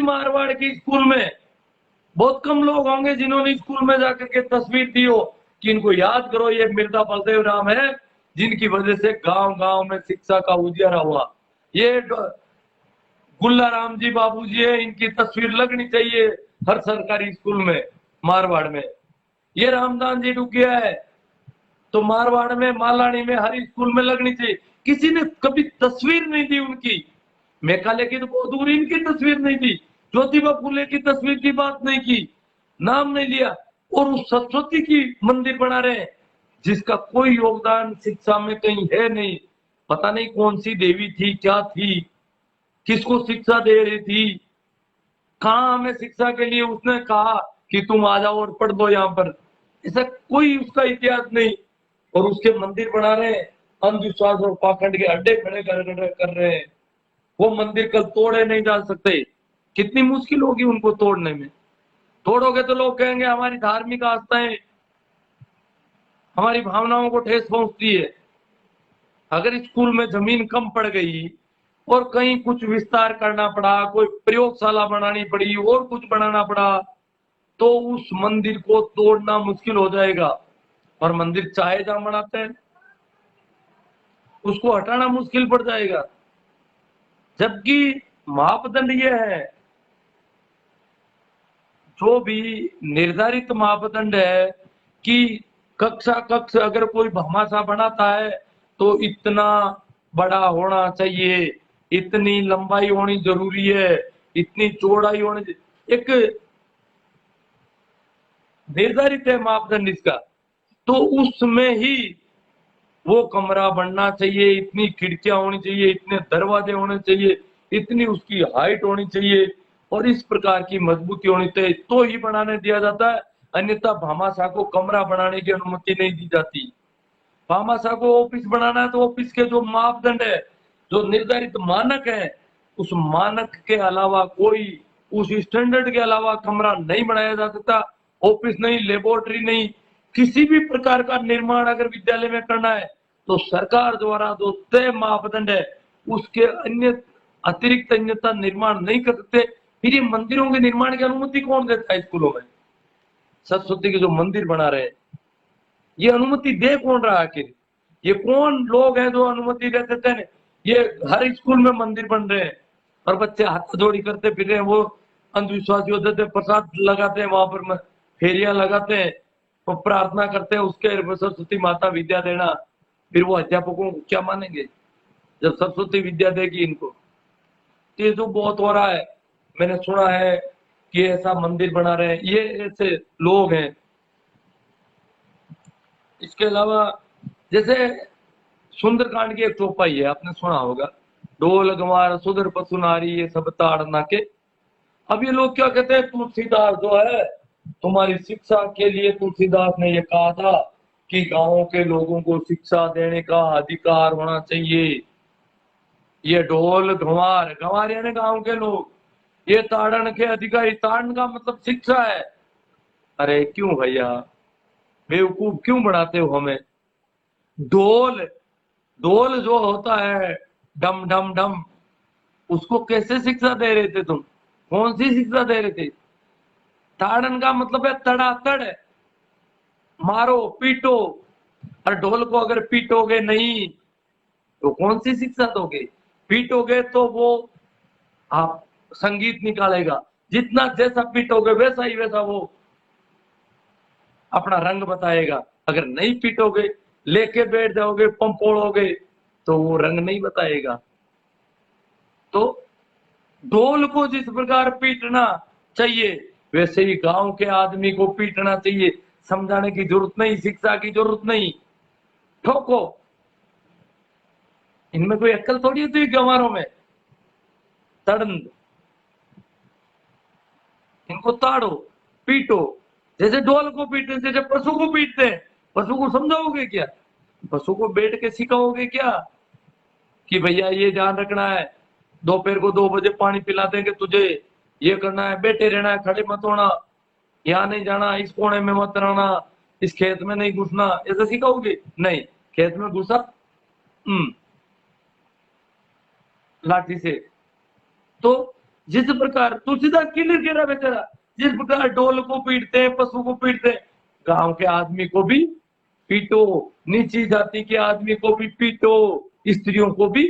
मारवाड़ की स्कूल में बहुत कम लोग होंगे जिन्होंने स्कूल में जाकर के तस्वीर दी हो कि इनको याद करो, ये मिर्जा बलदेव राम है जिनकी वजह से गांव गांव में शिक्षा का उजियारा हुआ। ये गुल्ला राम जी बाबू जी है, इनकी तस्वीर लगनी चाहिए हर सरकारी स्कूल में मारवाड़ में। ये रामदान जी डुकिया है तो मारवाड़ में मालानी में हर स्कूल में लगनी चाहिए। किसी ने कभी तस्वीर नहीं दी उनकी। मेघालय की तो बहुत दूर, इनकी तस्वीर नहीं दी। ज्योतिबा फूले की तस्वीर की बात नहीं की, नाम नहीं लिया। और उस सरस्वती की मंदिर बना रहे हैं जिसका कोई योगदान शिक्षा में कहीं है नहीं। पता नहीं कौन सी देवी थी, क्या थी, किसको शिक्षा दे रही थी, कहा हमें शिक्षा के लिए उसने कहा कि तुम आ जाओ और पढ़ दो यहाँ पर। ऐसा कोई उसका इतिहास नहीं। और उसके मंदिर बना रहे हैं, अंधविश्वास और पाखंड के अड्डे खड़े कर रहे हैं। वो मंदिर कल तोड़े नहीं जा सकते। कितनी मुश्किल होगी उनको तोड़ने में। तोड़ोगे तो लोग कहेंगे हमारी धार्मिक आस्थाएं, हमारी भावनाओं को ठेस पहुंचती है। अगर स्कूल में जमीन कम पड़ गई और कहीं कुछ विस्तार करना पड़ा, कोई प्रयोगशाला बनानी पड़ी और कुछ बनाना पड़ा, तो उस मंदिर को तोड़ना मुश्किल हो जाएगा। और मंदिर चाहे जहां बनाते हैं उसको हटाना मुश्किल पड़ जाएगा। जबकि मापदंड ये है, जो भी निर्धारित मापदंड है कि कक्षा कक्ष अगर कोई भामाशाह बनाता है तो इतना बड़ा होना चाहिए, इतनी लंबाई होनी जरूरी है, इतनी चौड़ाई होनी, एक निर्धारित है मापदंड इसका। तो उसमें ही वो कमरा बनना चाहिए, इतनी खिड़कियां होनी चाहिए, इतने दरवाजे होने चाहिए, इतनी उसकी हाइट होनी चाहिए और इस प्रकार की मजबूती होनी चाहिए, तो ही बनाने दिया जाता है। अन्यथा भामाशाह को कमरा बनाने की अनुमति नहीं दी जाती। भामाशाह को ऑफिस बनाना है तो ऑफिस के जो मापदंड है, जो निर्धारित मानक है, उस मानक के अलावा कोई, उस स्टैंडर्ड के अलावा कमरा नहीं बनाया जा सकता। ऑफिस नहीं, लेबोरेटरी नहीं, किसी भी प्रकार का निर्माण अगर विद्यालय में करना है तो सरकार द्वारा जो तय मापदंड है उसके अन्य अतिरिक्त अन्यथा निर्माण नहीं कर सकते। फिर ये मंदिरों के निर्माण की अनुमति कौन देता है स्कूलों में? सरस्वती के जो मंदिर बना रहे हैं ये अनुमति दे कौन रहा है आखिर? ये कौन लोग हैं जो अनुमति दे देते हैं? ये हर स्कूल में मंदिर बन रहे हैं और बच्चे हाथ जोड़ी करते फिर रहे हैं। वो अंधविश्वासी होते थे, प्रसाद लगाते हैं वहां पर, फेरियां लगाते हैं, वो प्रार्थना करते हैं उसके सरस्वती माता विद्या देना। फिर वो अध्यापकों को क्या मानेंगे जब सरस्वती विद्या देगी इनको? ये जो बहुत हो रहा है, मैंने सुना है कि ऐसा मंदिर बना रहे हैं, ये ऐसे लोग हैं। इसके अलावा जैसे सुंदरकांड की एक चौपाई है, आपने सुना होगा, ढोल गंवार सुधर पशु नारी ये सब ताड़ नाके। अब ये लोग क्या कहते हैं, तुलसीदास जो है, तुम्हारी शिक्षा के लिए तुलसीदास ने ये कहा था कि गांव के लोगों को शिक्षा देने का अधिकार होना चाहिए। ये ढोल गंवार, गंवार यानी गांव के लोग, ये ताड़न के अधिकारी, ताड़न का मतलब शिक्षा है। अरे क्यों भैया, बेवकूफ क्यों बनाते हो हमें? ढोल, ढोल जो होता है डम डम डम, उसको कैसे शिक्षा दे रहे थे तुम? कौन सी शिक्षा दे रहे थे? ताड़न का मतलब है तड़ातड़, मारो पीटो। और ढोल को अगर पीटोगे नहीं तो कौन सी शिक्षा दोगे? पीटोगे तो वो आप संगीत निकालेगा, जितना जैसा पीटोगे वैसा ही वैसा वो अपना रंग बताएगा। अगर नहीं पीटोगे, लेके बैठ जाओगे, पंपोड़ोगे, तो वो रंग नहीं बताएगा। तो ढोल को जिस प्रकार पीटना चाहिए वैसे ही गांव के आदमी को पीटना चाहिए। समझाने की जरूरत नहीं, शिक्षा की जरूरत नहीं, ठोको। इनमें कोई अक्ल थोड़ी होती है गंवारों में। तड़न, इनको ताड़ो, पीटो, जैसे ढोल को पीटते, जैसे पशु को पीटते हैं। पशु को समझाओगे क्या? पशु को बैठ के सिखाओगे क्या कि भैया ये ध्यान रखना है, दोपहर को 2 बजे पानी पिला देंगे तुझे, ये करना है, बैठे रहना है, खड़े मत होना, यहाँ नहीं जाना, इस कोने में मत रहना, इस खेत में नहीं घुसना, ऐसा सिखाओगे? नहीं। खेत में घुसा लाठी से। तो जिस प्रकार तुलसीदास क्लियर कह रहा बेचारा, जिस प्रकार ढोल को पीटते हैं, पशु को पीटते हैं, गांव के आदमी को भी पीटो, नीची जाति के आदमी को भी पीटो, स्त्रियों को भी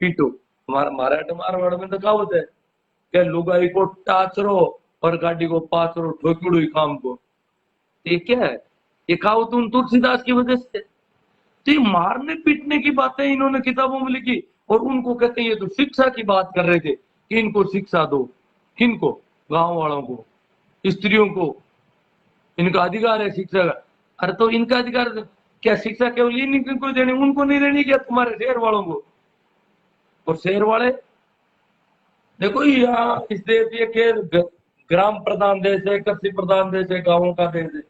पीटो। हमारा मारवाड़ में तो कहावत है कि लुगाई को टाचरो और गाड़ी को पाचरो, ठोकड़ो ही काम को। ये क्या है? ये कहावत उन तुलसीदास की वजह से। तो ये मारने पीटने की बातें इन्होंने किताबों में लिखी, और उनको कहते हैं ये तो शिक्षा की बात कर रहे थे कि इनको शिक्षा दो। किनको? गांव वालों को, स्त्रियों को, इनका अधिकार है शिक्षा का। अरे तो इनका अधिकार क्या शिक्षा केवल इनको देनी, उनको नहीं देनी क्या? तुम्हारे शहर वालों को। और शहर वाले देखो यहाँ इस देश ये के ग्राम प्रधान देश है, कृषि प्रधान देश है, गांवों का देश है,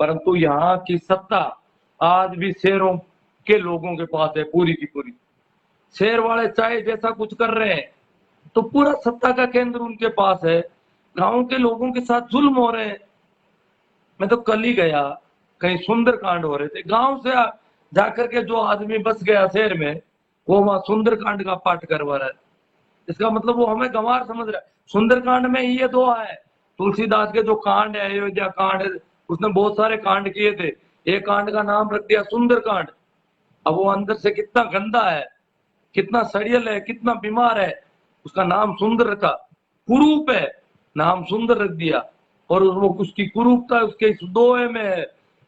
परंतु यहाँ की सत्ता आज भी शहरों के लोगों के पास है पूरी की पूरी। शहर वाले चाहे जैसा कुछ कर रहे हैं तो पूरा सत्ता का केंद्र उनके पास है, गांव के लोगों के साथ जुल्म हो रहे हैं। मैं तो कल ही गया, कहीं सुंदरकांड हो रहे थे, गांव से जाकर के जो आदमी बस गया शहर में, वो वहां सुंदरकांड का पाठ करवा रहा है। इसका मतलब वो हमें गंवार समझ रहा है। सुंदरकांड में ये दुआ है, तुलसीदास के जो कांड है, अयोध्या कांड है, उसने बहुत सारे कांड किए थे, एक कांड का नाम रख दिया सुंदरकांड। अब वो अंदर से कितना गंदा है, कितना सड़ियल है, कितना बीमार है, उसका नाम सुंदर रखा। कुरूप है, नाम सुंदर रख दिया। और वो उसकी कुरूपता उसके इस दोहे में है।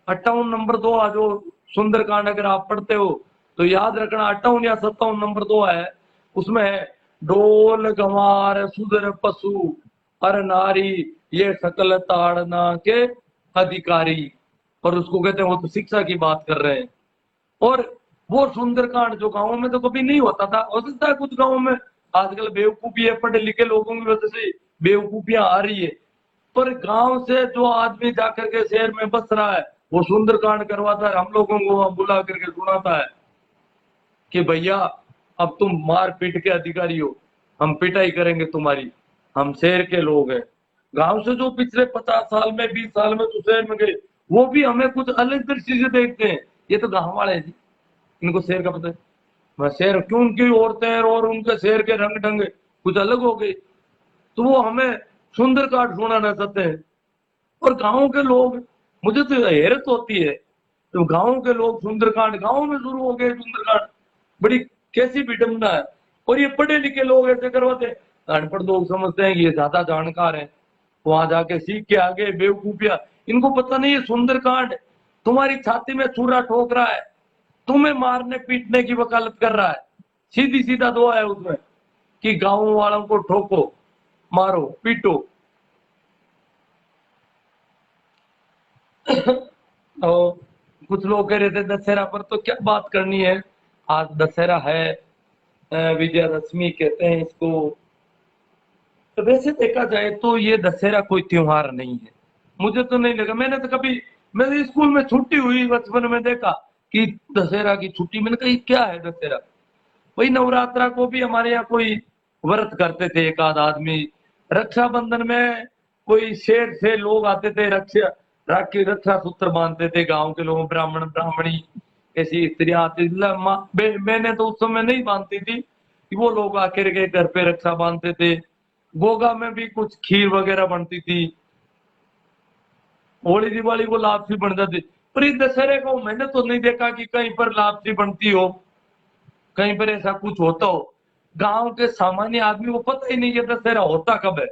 58 नंबर दोहा जो सुंदरकांड अगर आप पढ़ते हो तो याद रखना, 58 या 57 नंबर दोहा है, उसमें है डोल गंवार सुधर पशु अर नारी ये सकल ताड़ना के अधिकारी। और उसको कहते हैं, वो तो शिक्षा की बात कर रहे हैं। और वो सुंदरकांड जो गांवों में तो कभी नहीं होता था, हो सकता है कुछ गांवों में आजकल बेवकूफी है, पढ़े लिखे लोगों की वजह से बेवकूफियां आ रही है, पर गांव से जो आदमी जाकर के शहर में बस रहा है वो सुंदरकांड करवाता है, हम लोगों को वहां बुला करके सुनाता है कि भैया अब तुम मार पीट के अधिकारी हो, हम पिटाई करेंगे तुम्हारी, हम शहर के लोग हैं। गांव से जो पिछले 50 साल में 20 साल में तो शहर में गए, वो भी हमें कुछ अलग दृष्टि से देखते हैं। ये तो गांव वाले हैं जी, इनको शहर का पता है। मैं शहर क्यों, उनकी औरतें और उनके शहर के रंग ढंग कुछ अलग हो गए, तो वो हमें सुंदरकांड सुनाना चाहते हैं। और गांव के लोग, मुझे तो हैरत होती है, तो गांव के लोग सुंदरकांड, गांव में शुरू हो गए सुंदरकांड, बड़ी कैसी विडंबना है। और ये पढ़े लिखे लोग ऐसे करवाते हैं, अनपढ़ लोग समझते हैं कि ये ज्यादा जानकार है, वहां जाके सीख के आगे बेवकूफिया। इनको पता नहीं है सुंदरकांड तुम्हारी छाती में छुरा ठोक रहा है, तुम्हें मारने पीटने की वकालत कर रहा है। सीधी सीधा दुआ है उसमें कि गांव वालों को ठोको, मारो, पीटो। तो कुछ लोग कह रहे थे दशहरा पर तो क्या बात करनी है, आज दशहरा है, विजयादशमी कहते हैं इसको। तो वैसे देखा जाए तो ये दशहरा कोई त्योहार नहीं है, मुझे तो नहीं लगा। मैंने तो कभी, मेरे स्कूल में छुट्टी हुई बचपन में देखा कि दशहरा की छुट्टी, मैंने कहा क्या है दशहरा। वही नवरात्रा को भी हमारे यहाँ कोई व्रत करते थे एक आध आदमी, रक्षाबंधन में कोई शहर से लोग आते थे, रक्षा राखी रक्षा सूत्र बांधते थे गांव के लोग, ब्राह्मण ब्राह्मणी ऐसी स्त्रियां आती थी। मैंने तो उस समय नहीं बांधती थी, कि वो लोग आकर के घर पे रक्षा बांधते थे। गोगा में भी कुछ खीर वगैरह बनती थी, होली दिवाली को लापसी बन जाती। पर इस दशहरे को मैंने तो नहीं देखा कि कहीं पर लापसी बनती हो, कहीं पर ऐसा कुछ होता हो। गांव के सामान्य आदमी को पता ही नहीं है दशहरा होता कब है,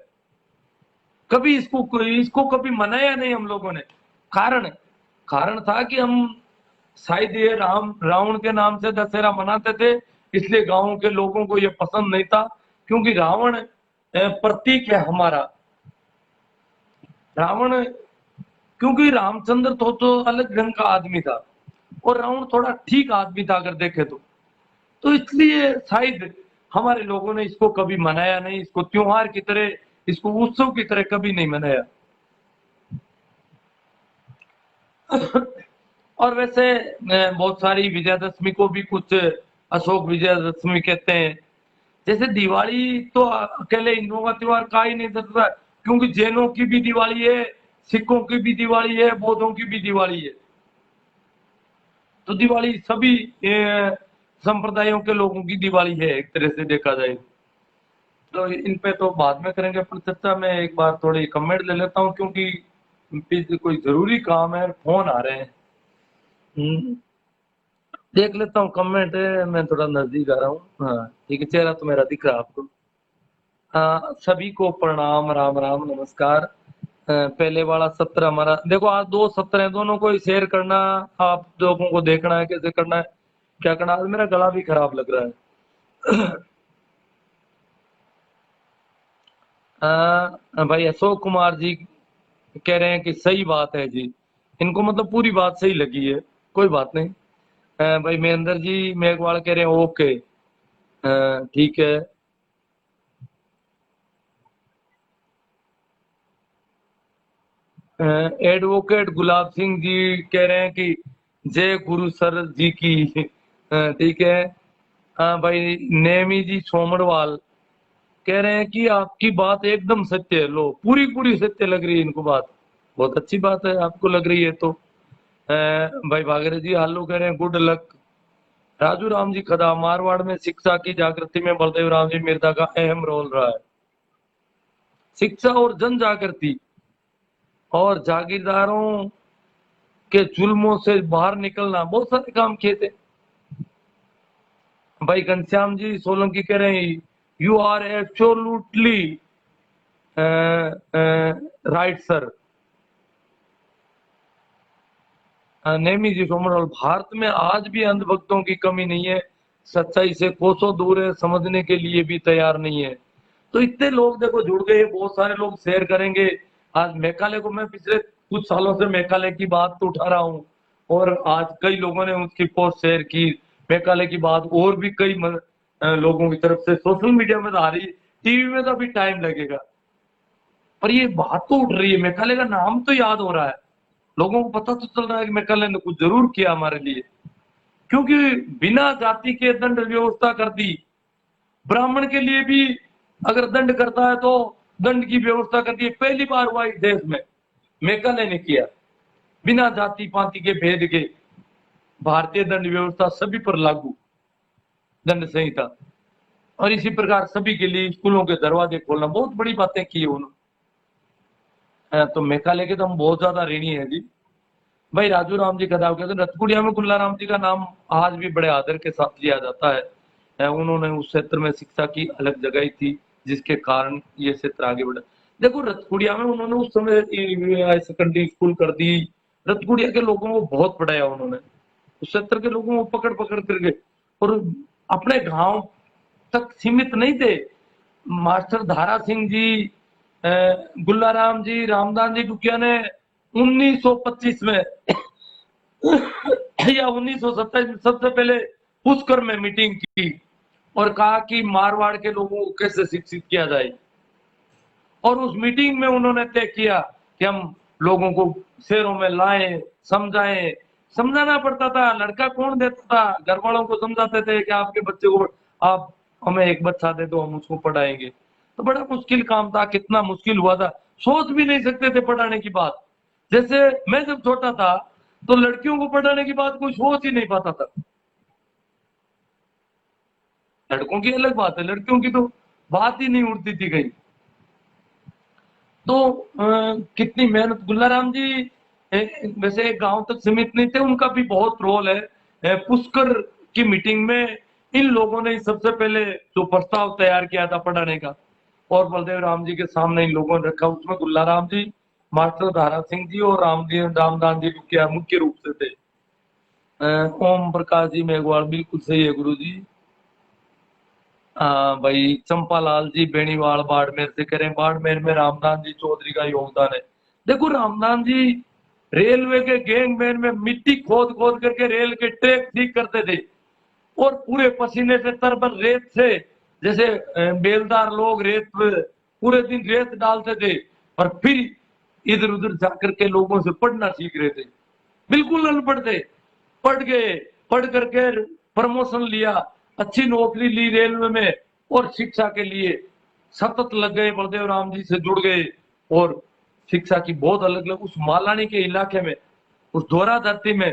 कभी इसको कभी मनाया नहीं हम लोगों ने। कारण कारण था कि हम शायद ये रावण के नाम से दशहरा मनाते थे, इसलिए गांव के लोगों को ये पसंद नहीं था, क्योंकि रावण प्रतीक है हमारा। रावण, क्योंकि रामचंद्र तो अलग ढंग का आदमी था और रावण थोड़ा ठीक आदमी था अगर देखे तो इसलिए शायद हमारे लोगों ने इसको कभी मनाया नहीं, इसको त्योहार की तरह, इसको उत्सव की तरह कभी नहीं मनाया। और वैसे बहुत सारी विजयादशमी को भी कुछ अशोक विजयादशमी कहते हैं। जैसे दिवाली तो अकेले हिंदुओं का त्योहार कहा ही नहीं सकता, क्योंकि जैनों की भी दिवाली है, सिखों की भी दिवाली है, बौद्धों की भी दिवाली है। तो दिवाली सभी संप्रदायों के लोगों की दिवाली है एक तरह से देखा जाए। तो इन पे तो बाद में करेंगे अपन चर्चा। में एक बार थोड़ी कमेंट ले लेता हूँ क्योंकि पीछे कोई जरूरी काम है, फोन आ रहे हैं। देख लेता हूँ कमेंट। मैं थोड़ा नजदीक आ रहा हूँ। हाँ ठीक है, चेहरा तो मेरा दिख रहा है आपको। हाँ सभी को प्रणाम, राम राम, नमस्कार। पहले वाला सत्र हमारा देखो, आज दो सत्र हैं, दोनों को ही शेयर करना। आप लोगों को देखना है कैसे करना है, क्या करना है। आज मेरा गला भी खराब लग रहा है। भाई अशोक कुमार जी कह रहे हैं कि सही बात है जी। इनको मतलब पूरी बात सही लगी है, कोई बात नहीं। भाई महेंद्र जी मेघवाल कह रहे हैं ओके, ठीक है। एडवोकेट गुलाब सिंह जी कह रहे हैं कि जय गुरु सर जी की। ठीक है। भाई नेमी जी सोमरवाल कह रहे हैं कि आपकी बात एकदम सत्य है। लो पूरी पूरी सत्य लग रही है इनको बात। बहुत अच्छी बात है, आपको लग रही है तो। भाई भागरे जी हालू कह रहे हैं गुड लक। राजू राम जी खदा, मारवाड़ में शिक्षा की जागृति में बलदेव राम जी मिर्जा का अहम रोल रहा है। शिक्षा और जन जागृति और जागीरदारों के जुल्मों से बाहर निकलना, बहुत सारे काम किए थे। भाई घनश्याम जी सोलंकी कह रहे हैं you are absolutely right sir. Nemi ji Somarwal, Bharat में आज भी अंधभक्तों की कमी नहीं है, सच्चाई से कोसों दूर है, समझने के लिए भी तैयार नहीं है। तो इतने लोग देखो जुड़ गए, बहुत सारे लोग शेयर करेंगे। आज मेघालय को मैं पिछले कुछ सालों से मेघालय की बात तो उठा रहा हूँ, और आज कई लोगों ने उसकी पोस्ट शेयर की। मेघालय की बात और भी कई लोगों की तरफ से सोशल मीडिया में तो आ रही है, टीवी में तो अभी टाइम लगेगा, पर ये बात तो उठ रही है। मेघालय का नाम तो याद हो रहा है, लोगों को पता तो चल रहा है कि मेघालय ने कुछ जरूर किया हमारे लिए। क्योंकि बिना जाति के दंड व्यवस्था कर दी, ब्राह्मण के लिए भी अगर दंड करता है तो दंड की व्यवस्था कर दी। पहली बार हुआ इस देश में, मेघालय ने किया, बिना जाति पाति के भेद के भारतीय दंड व्यवस्था सभी पर लागू, दंड संहिता। और इसी प्रकार सभी के लिए स्कूलों के दरवाजे खोलना, बहुत बड़ी बातें की उन्होंने। तो मेघालय के तो हम बहुत ज्यादा ऋणी है जी। भाई राजू राम जी कदाव कहते हैं रतकुड़िया में गुल्ला राम जी का नाम आज भी बड़े आदर के साथ लिया जाता है। उन्होंने उस क्षेत्र में शिक्षा की अलग जगह थी, जिसके कारण ये क्षेत्र आगे बढ़ा। देखो रतकुड़िया में उन्होंने उस समय सेकेंडरी स्कूल कर दी। रतकुड़िया के लोगों को बहुत पढ़ाया उन्होंने, उस क्षेत्र के लोगों को पकड़ पकड़ करके, और अपने गांव तक सीमित नहीं थे। मास्टर धारा सिंह जी, गुल्लाराम जी, रामदास जी डुकिया ने 1925 में या 1927 में सबसे पहले पुष्कर में मीटिंग की और कहा कि मारवाड़ के लोगों को कैसे शिक्षित किया जाए। और उस मीटिंग में उन्होंने तय किया कि हम लोगों को शहरों में लाएं, समझाएं। समझाना पड़ता था, लड़का कौन देता था, घर वालों को समझाते थे कि आपके बच्चे को आप हमें एक बच्चा दे दो, हम उसको पढ़ाएंगे। तो बड़ा मुश्किल काम था, कितना मुश्किल हुआ था, सोच भी नहीं सकते थे पढ़ाने की बात। जैसे मैं जब छोटा था तो लड़कियों को पढ़ाने की बात कोई सोच ही नहीं पाता था। लड़कों की अलग बात है, लड़कियों की तो बात ही नहीं उठती थी कहीं। तो कितनी मेहनत गुल्लाराम जी वैसे गांव तक सीमित नहीं थे, उनका भी बहुत रोल है। पुष्कर की मीटिंग में इन लोगों ने सबसे पहले जो प्रस्ताव तैयार किया था पढ़ाने का, और बलदेव राम जी के सामने इन लोगों ने रखा। उसमें गुल्लाराम जी, मास्टर धारा सिंह जी और रामदास जी डुकिया मुख्य रूप से थे। ओम प्रकाश जी मेघवाल बिल्कुल सही है गुरु जी। भाई चंपालाल जी बेनीवाल बाड़मेर से कह रहे हैं बाड़मेर में रामदास जी चौधरी का योगदान है। देखो रामदास जी रेलवे के गैंगमैन में मिट्टी खोद खोद करके रेल के ट्रैक ठीक करते थे, और पूरे पसीने से तरबन रेत से, जैसे बेलदार लोग रेत पूरे दिन रेत डालते थे, और फिर इधर उधर जाकर के लोगों से पढ़ना सीख रहे थे। बिल्कुल अनपढ़ थे, पढ़ गए, पढ़ करके प्रमोशन लिया, अच्छी नौकरी ली रेलवे में, और शिक्षा के लिए सतत लग गए, बलदेव राम जी से जुड़ गए। और शिक्षा की बहुत अलग अलग उस मालानी के इलाके में, उस दोहरा धरती में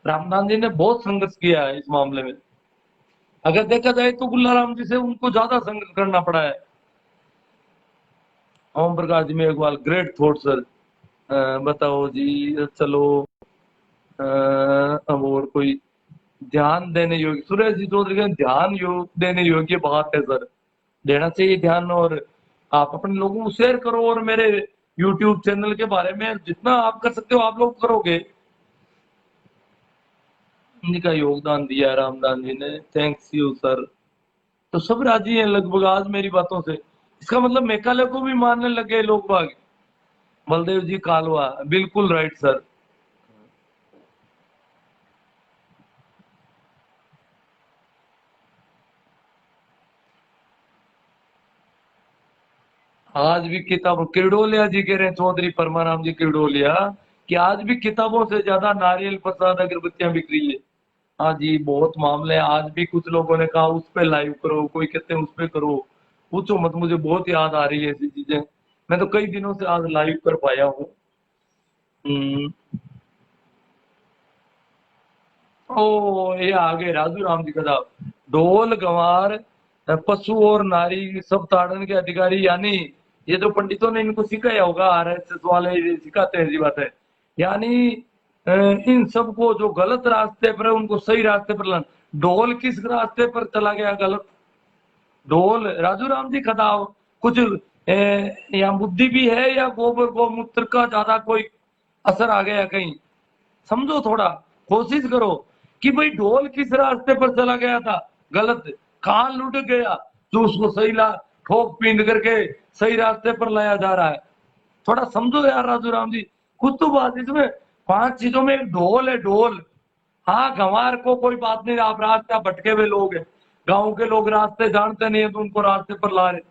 रामदास जी ने बहुत संघर्ष किया है इस मामले में। अगर देखा जाए तो गुल्लाराम जी से उनको ज्यादा संघर्ष करना पड़ा है। Om Prakash ji Meghwal, great thought sir. बताओ जी, चलो अब और कोई ध्यान देने योग्य, सुरेश जी चौधरी का ध्यान देने योग्य बात है सर, देना चाहिए ध्यान। और आप अपने लोगों को शेयर करो, और मेरे यूट्यूब चैनल के बारे में जितना आप कर सकते हो आप लोग करोगे। इनका योगदान दिया रामदान जी ने, थैंक्स यू सर। तो सब राजी हैं लगभग आज मेरी बातों से, इसका मतलब मेघालय को भी मानने लगे लोग बाग। बलदेव जी कालवा, बिल्कुल राइट सर। आज भी किताबों, किरडोलिया जी कह रहे हैं, चौधरी परमाराम जी किरडोलिया, कि आज भी किताबों से ज्यादा नारियल प्रसाद अगरबत्तियां बिक रही है। हाँ जी, बहुत मामले हैं। आज भी कुछ लोगों ने कहा उस पे लाइव करो, कोई कहते हैं उस पे करो। पूछो मत, मुझे बहुत याद आ रही है ऐसी चीजें। मैं तो कई दिनों से आज लाइव कर पाया हूँ। हम्म, ओ ये आगे राजू राम जी का साहब, ढोल गंवार पशु और नारी सब ताड़न के अधिकारी, यानी ये जो पंडितों ने इनको सिखाया होगा, आरएसएस वाले ये सिखाते हैं, ऐसी बात है। यानी इन सबको जो गलत रास्ते पर है उनको सही रास्ते पर लाना। ढोल किस रास्ते पर चला गया गलत? ढोल राजू राम जी खदाव, कुछ या बुद्धि भी है या गोबर गोमूत्र का ज्यादा कोई असर आ गया कहीं? समझो थोड़ा, कोशिश करो कि भाई ढोल किस रास्ते पर चला गया था गलत, कहाँ लुट गया जो उसको सही ला ठोक पींद करके सही रास्ते पर लाया जा रहा है। थोड़ा समझो यार राजू राम जी, कुछ तो बात इसमें। 5 चीजों में एक ढोल है, ढोल। हाँ गंवार को कोई बात नहीं, आप रास्ते भटके हुए लोग हैं, गांव के लोग रास्ते जानते नहीं है तो उनको रास्ते पर ला रहे थे,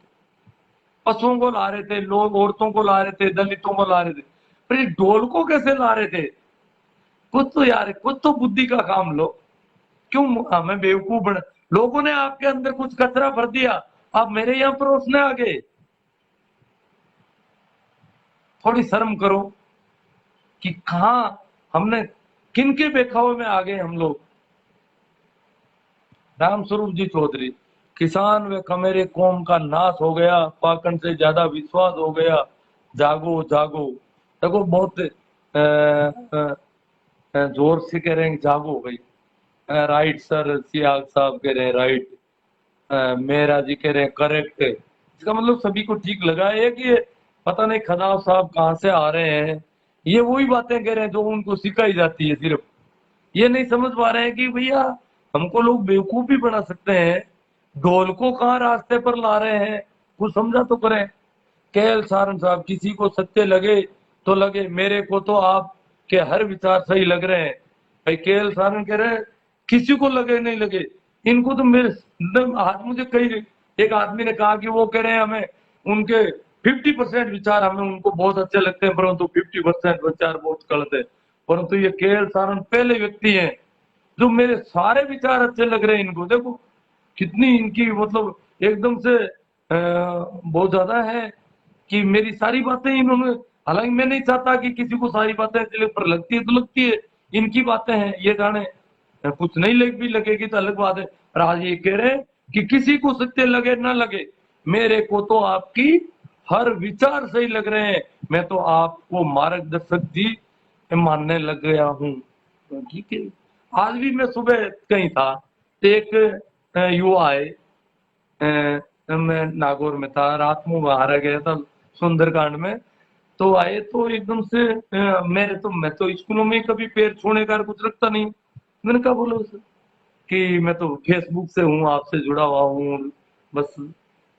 पशुओं को ला रहे थे लोग, औरतों को ला रहे थे, दलितों को ला रहे थे, पर इस ढोल को कैसे ला रहे थे? कुछ तो यार, कुछ तो बुद्धि का काम लो। क्यों हमें बेवकूफ बना? लोगों ने आपके अंदर कुछ कचरा भर दिया, आप मेरे यहाँ परोसने आ गए। थोड़ी शर्म करो कि कहा हमने किनके बेखावे में आ गए हम लोग। रामस्वरूप जी चौधरी, किसान व खमेरे कौम का नाश हो गया, पाखंड से ज्यादा विश्वास हो गया, जागो जागो। देखो बहुत जोर से कह रहे हैं जागो भाई। राइट सर, सियाग साहब कह रहे हैं राइट। मेरा जी कह रहे हैं करेक्ट। इसका मतलब सभी को ठीक लगा है कि ये पता नहीं खदाव साहब कहाँ से आ रहे हैं, ये वही बातें कह रहे हैं जो उनको सिखाई जाती है सिर्फ। ये नहीं समझ पा रहे हैं कि भैया हमको लोग बेवकूफ भी बना सकते हैं, ढोल को कहाँ रास्ते पर ला रहे हैं, कुछ समझा तो करें। केएल सारन साहब, किसी को सत्य लगे तो लगे, मेरे को तो आपके हर विचार सही लग रहे हैं। भाई केएल सारन कह रहे हैं किसी को लगे नहीं लगे, इनको तो मेरे आज मुझे कई एक आदमी ने कहा कि वो कह रहे हैं हमें उनके 50% विचार हमें उनको बहुत अच्छे लगते हैं, परंतु 50% विचार बहुत गलत है। परंतु ये केएल सारन पहले व्यक्ति हैं जो मेरे सारे विचार अच्छे लग रहे हैं इनको। देखो कितनी इनकी मतलब एकदम से बहुत ज्यादा है कि मेरी सारी बातें इन्होंने, हालांकि मैं नहीं चाहता कि किसी को सारी बातें चले, पर लगती है तो लगती है, इनकी बातें हैं ये जाने। कुछ नहीं लग भी लगेगी तो अलग बात है। और आज ये कह रहे हैं कि किसी को सत्य लगे ना लगे, मेरे को तो आपकी हर विचार सही लग रहे हैं, मैं तो आपको मार्गदर्शक जी मानने लग गया हूँ। ठीक है। आज भी मैं सुबह कहीं था, एक युवा आए, मैं नागौर में था, रात में बाहर आ गया था सुंदरकांड में। तो आए तो एकदम से मेरे तो मैं तो स्कूलों में कभी पैर छूने का कुछ रखता नहीं। मैंने कहा बोलो सर कि मैं तो फेसबुक से हूँ, आपसे जुड़ा हुआ हूँ, बस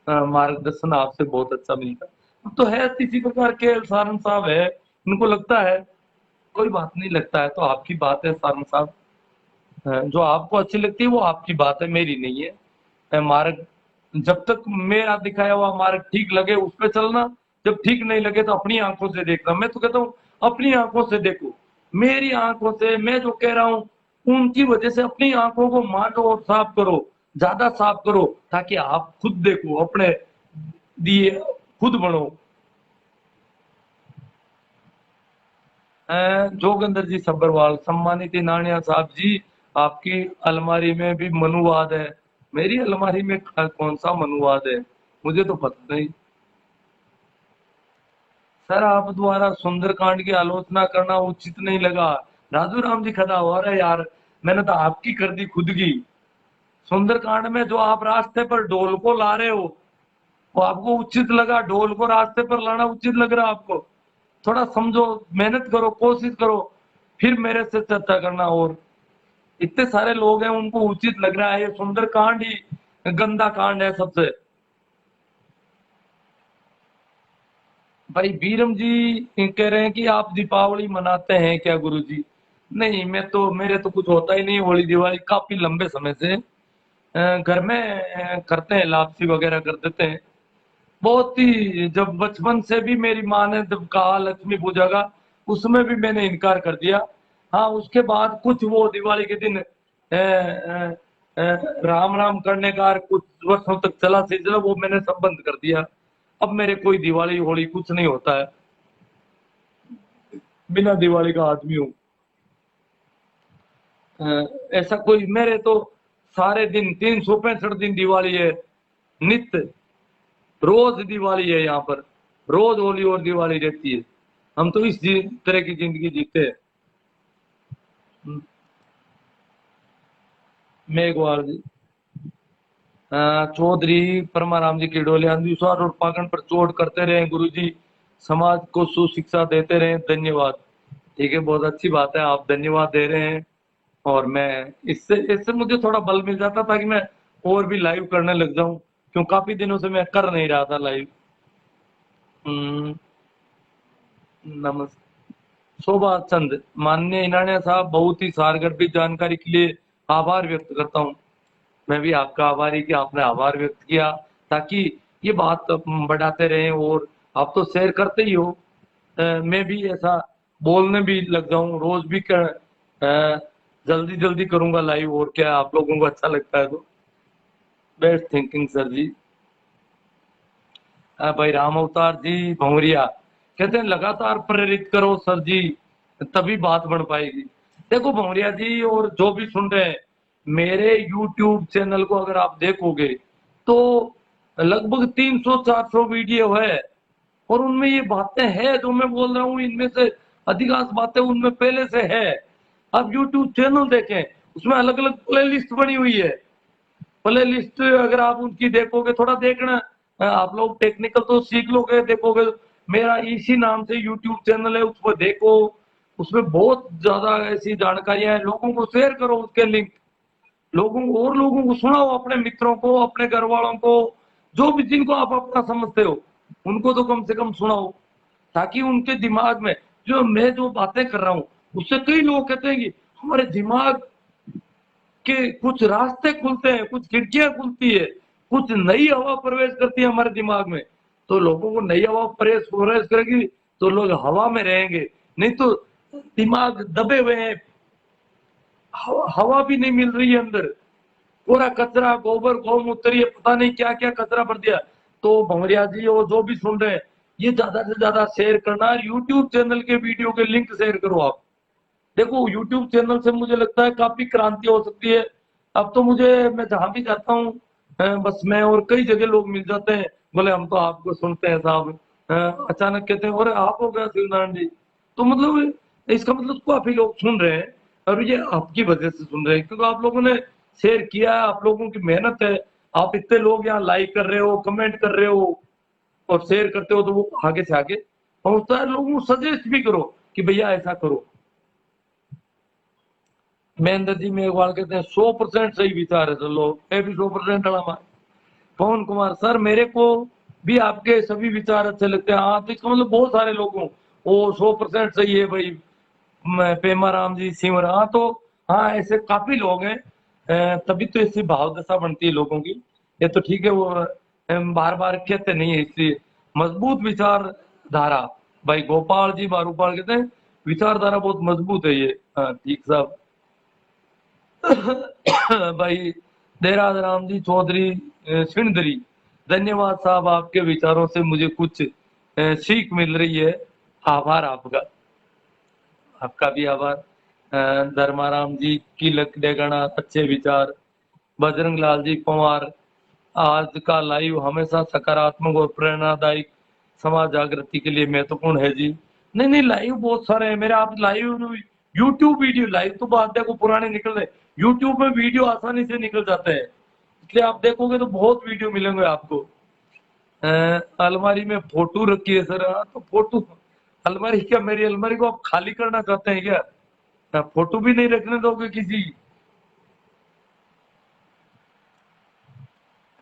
मार्गदर्शन आपसे बहुत अच्छा मिलता। अब तो है इसी प्रकार के सारन साहब है, इनको लगता है, कोई बात नहीं, लगता है तो आपकी बात है सारन साहब। जो आपको अच्छी लगती है वो आपकी बात है, मेरी नहीं है। मार्ग जब तक मेरा दिखाया हुआ मार्ग ठीक लगे उस पर चलना, जब ठीक नहीं लगे तो अपनी आंखों से देखना। मैं तो कहता हूँ अपनी आंखों से देखो, मेरी आंखों से मैं जो कह रहा हूँ उनकी वजह से अपनी आंखों को मांटो और साफ करो, ज्यादा साफ करो, ताकि आप खुद देखो, अपने दिए खुद बनो। जोगिंदर जी सब्बरवाल, सम्मानित नानिया साहब जी, आपकी अलमारी में भी मनुवाद है। मेरी अलमारी में कौन सा मनुवाद है, मुझे तो पता नहीं। सर आप द्वारा सुंदरकांड की आलोचना करना उचित नहीं लगा। राजू राम जी खड़ा हुआ रहे यार, मैंने तो आपकी कर दी खुद की। सुंदरकांड में जो आप रास्ते पर ढोल को ला रहे हो वो आपको उचित लगा? ढोल को रास्ते पर लाना उचित लग रहा है आपको? थोड़ा समझो, मेहनत करो, कोशिश करो, फिर मेरे से चर्चा करना। और इतने सारे लोग हैं उनको उचित लग रहा है, ये सुंदरकांड ही गंदा कांड है सबसे। भाई बीरम जी कह रहे हैं कि आप दीपावली मनाते हैं क्या गुरु जी? नहीं, मैं तो, मेरे तो कुछ होता ही नहीं होली दिवाली, काफी लंबे समय से घर में करते हैं, लापसी वगैरह कर देते हैं। बहुत ही, जब बचपन से भी मेरी माँ ने जब कहा लक्ष्मी पूजा का, उसमें भी मैंने इनकार कर दिया। हाँ, उसके बाद कुछ वो दिवाली के दिन राम राम करने का कुछ वर्षों तक चला सिलसिला, वो मैंने सब बंद कर दिया। अब मेरे कोई दिवाली होली कुछ नहीं होता है, बिना दिवाली का आदमी हूँ। ऐसा कोई, मेरे तो सारे दिन 365 दिन दिवाली है, नित्य, रोज दिवाली है यहाँ पर, रोज होली और दिवाली रहती है। हम तो इस तरह की जिंदगी जीते हैं। मेघवाल जी, चौधरी परमाराम जी की डोले अंधविश्वास और पाखंड पर चोट करते रहे गुरु जी, समाज को सुशिक्षा देते रहे, धन्यवाद। ठीक है, बहुत अच्छी बात है, आप धन्यवाद दे रहे हैं। और मैं इससे इससे मुझे थोड़ा बल मिल जाता ताकि मैं और भी लाइव करने लग जाऊं, क्यों काफी दिनों से मैं कर नहीं रहा था लाइव। नमस्ते शोभा चंद, माननीय इनानिया साहब, बहुत ही सारगर्भित जानकारी के लिए आभार व्यक्त करता हूँ। मैं भी आपका आभारी कि आपने आभार व्यक्त किया, ताकि ये बात बढ़ाते रहें। और आप तो शेयर करते ही हो, मैं भी ऐसा बोलने भी लग जाऊं, रोज भी कर, जल्दी जल्दी करूंगा लाइव, और क्या आप लोगों को अच्छा लगता है तो। बेस्ट थिंकिंग सर जी। भाई राम अवतार जी भंवरिया कहते हैं लगातार प्रेरित करो सर जी, तभी बात बढ़ पाएगी। देखो भंवरिया जी और जो भी सुन रहे हैं, मेरे YouTube चैनल को अगर आप देखोगे तो लगभग 300-400 वीडियो है, और उनमें ये बातें हैं जो मैं बोल रहा हूँ, इनमें से अधिकांश बातें उनमें पहले से है। आप YouTube चैनल देखें, उसमें अलग अलग प्ले लिस्ट बनी हुई है। प्ले लिस्ट अगर आप उनकी देखोगे, थोड़ा देखना, आप लोग टेक्निकल तो सीख लोगे, देखोगे। मेरा इसी नाम से यूट्यूब चैनल है, उसको देखो, उसमें बहुत ज्यादा ऐसी जानकारियां हैं। लोगों को शेयर करो उसके लिंक, लोगों को, और लोगों को सुनाओ, अपने मित्रों को, अपने घर वालों को, जो भी जिनको आप अपना समझते हो उनको तो कम से कम सुनाओ, ताकि उनके दिमाग में जो बातें कर रहा हूँ उससे कई लोग कहते हैं कि हमारे दिमाग कि कुछ रास्ते खुलते हैं, कुछ खिड़कियां खुलती है, कुछ नई हवा प्रवेश करती है हमारे दिमाग में। तो लोगों को नई हवा प्रवेश करेगी तो लोग हवा में रहेंगे, नहीं तो दिमाग दबे हुए हैं, हवा भी नहीं मिल रही है अंदर, पूरा कचरा, गोबर गौमूत्र, ये पता नहीं क्या क्या कचरा भर दिया। तो भंवरिया जी और जो भी सुन रहे हैं, ये ज्यादा से ज्यादा शेयर करना, यूट्यूब चैनल के वीडियो के लिंक शेयर करो आप। देखो यूट्यूब चैनल से मुझे लगता है काफी क्रांति हो सकती है। अब तो मुझे, मैं जहां भी जाता हूँ, बस मैं और कई जगह लोग मिल जाते हैं, बोले हम तो आपको सुनते हैं साहब। अचानक कहते हैं अरे आप हो गया शिवनारायण जी, तो मतलब इसका मतलब काफी लोग सुन रहे हैं, और ये आपकी वजह से सुन रहे हैं, क्योंकि आप लोगों ने शेयर किया है, आप लोगों की मेहनत है। आप इतने लोग यहाँ लाइक कर रहे हो, कमेंट कर रहे हो और शेयर करते हो, तो वो आगे से आगे पहुंचता है। लोगों को सजेस्ट भी करो कि भैया ऐसा करो। महेंद्र जी मेघवाल कहते हैं 100% सही विचार है, चलो मैं भी 100% अड़ा मार। पवन कुमार सर, मेरे को भी आपके सभी विचार अच्छे लगते हैं। हाँ, तो इसका मतलब बहुत सारे लोगों, वो 100% सही है भाई। पेमा राम जी सिंह, हाँ तो, हाँ ऐसे काफी लोग हैं। तभी तो ऐसी भाव दशा बनती है लोगों की। ये तो ठीक है, वो बार बार कहते नहीं है, इसलिए मजबूत विचारधारा। भाई गोपाल जी बारूपाल कहते हैं विचारधारा बहुत मजबूत है ये। हाँ ठीक साहब। भाई देराज राम जी चौधरी सिंधरी, धन्यवाद साहब, आपके विचारों से मुझे कुछ सीख मिल रही है। आभार आपका, आपका भी आभार। धर्माराम जी की लकड़े गणा, अच्छे विचार। बजरंग लाल जी पंवार, आज का लाइव हमेशा सकारात्मक और प्रेरणादायक समाज जागृति के लिए महत्वपूर्ण है जी। नहीं नहीं, लाइव बहुत सारे हैं मेरे। आप लाइव यूट्यूब वीडियो, लाइव तो बात देखो पुराने निकल रहे, यूट्यूब में वीडियो आसानी से निकल जाते हैं, इसलिए आप देखोगे तो बहुत वीडियो मिलेंगे आपको। अलमारी में फोटो रखी है सर। हाँ, तो फोटो अलमारी क्या, मेरी अलमारी को आप खाली करना चाहते हैं क्या? फोटो भी नहीं रखने दोगे किसी?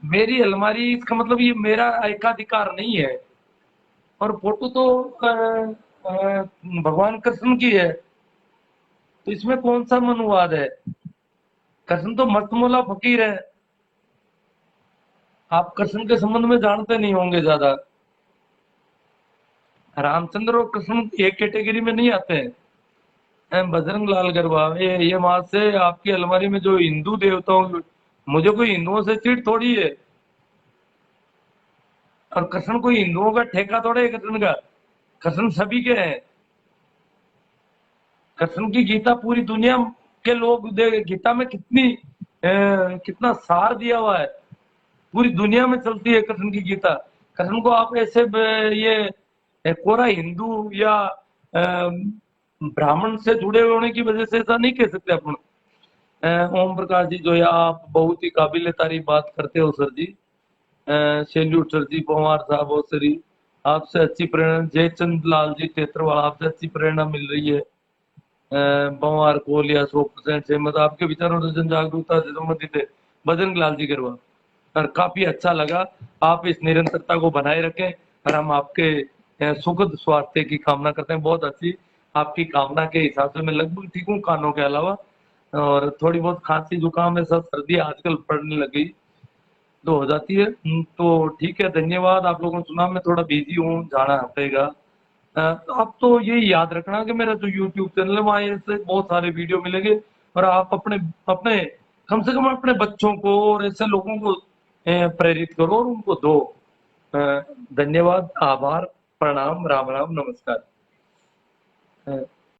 मेरी अलमारी, इसका मतलब ये मेरा एकाधिकार नहीं है। और फोटो तो भगवान कृष्ण की है, तो इसमें कौन सा मनुवाद है? कृष्ण तो मस्तमौला फकीर है। आप कृष्ण के संबंध में जानते नहीं होंगे ज्यादा। रामचंद्र और कृष्ण एक कैटेगरी में नहीं आते हैं। बजरंग लाल गरबा, ये बात से आपकी अलमारी में जो हिंदू देवताओं, मुझे कोई हिंदुओं से चिढ़ थोड़ी है। और कृष्ण कोई हिंदुओं का ठेका थोड़े है कृष्ण का। कृष्ण सभी के हैं। कृष्ण की गीता पूरी दुनिया के लोग गीता में कितना सार दिया हुआ है। पूरी दुनिया में चलती है कृष्ण की गीता। कृष्ण को आप ऐसे ये कोरा हिंदू या ब्राह्मण से जुड़े होने की वजह से ऐसा नहीं कह सकते अपन। ओम प्रकाश जी जो है, आप बहुत ही काबिल तारीफ बात करते हो सर जी। सैल्यूट सर जी। पवार साहब और सर जी, आपसे अच्छी प्रेरणा। जयचंद लाल जी तेतरवाल, आपसे अच्छी प्रेरणा मिल रही है। पवार कोलिया 100% सहमत, आपके विचारों से जन जागरूकता से संबंधित है। बजरंग लाल जी गरवा, और काफी अच्छा लगा। आप इस निरंतरता को बनाए रखें, और हम आपके सुखद स्वास्थ्य की कामना करते हैं। बहुत अच्छी आपकी कामना के हिसाब से मैं लगभग ठीक हूँ कानों के अलावा, और थोड़ी बहुत खांसी जुकाम है, सब सर्दी आजकल पड़ने लग गई तो हो जाती है। तो ठीक है, धन्यवाद। आप लोगों ने सुना, मैं थोड़ा बिजी हूँ, जाना पड़ेगा। तो आप तो ये याद रखना कि मेरा जो यूट्यूब चैनल है वहाँ ऐसे बहुत सारे वीडियो मिलेंगे, और आप अपने अपने कम से कम अपने बच्चों को और ऐसे लोगों को प्रेरित करो और उनको दो। धन्यवाद, आभार, प्रणाम, राम राम, नमस्कार।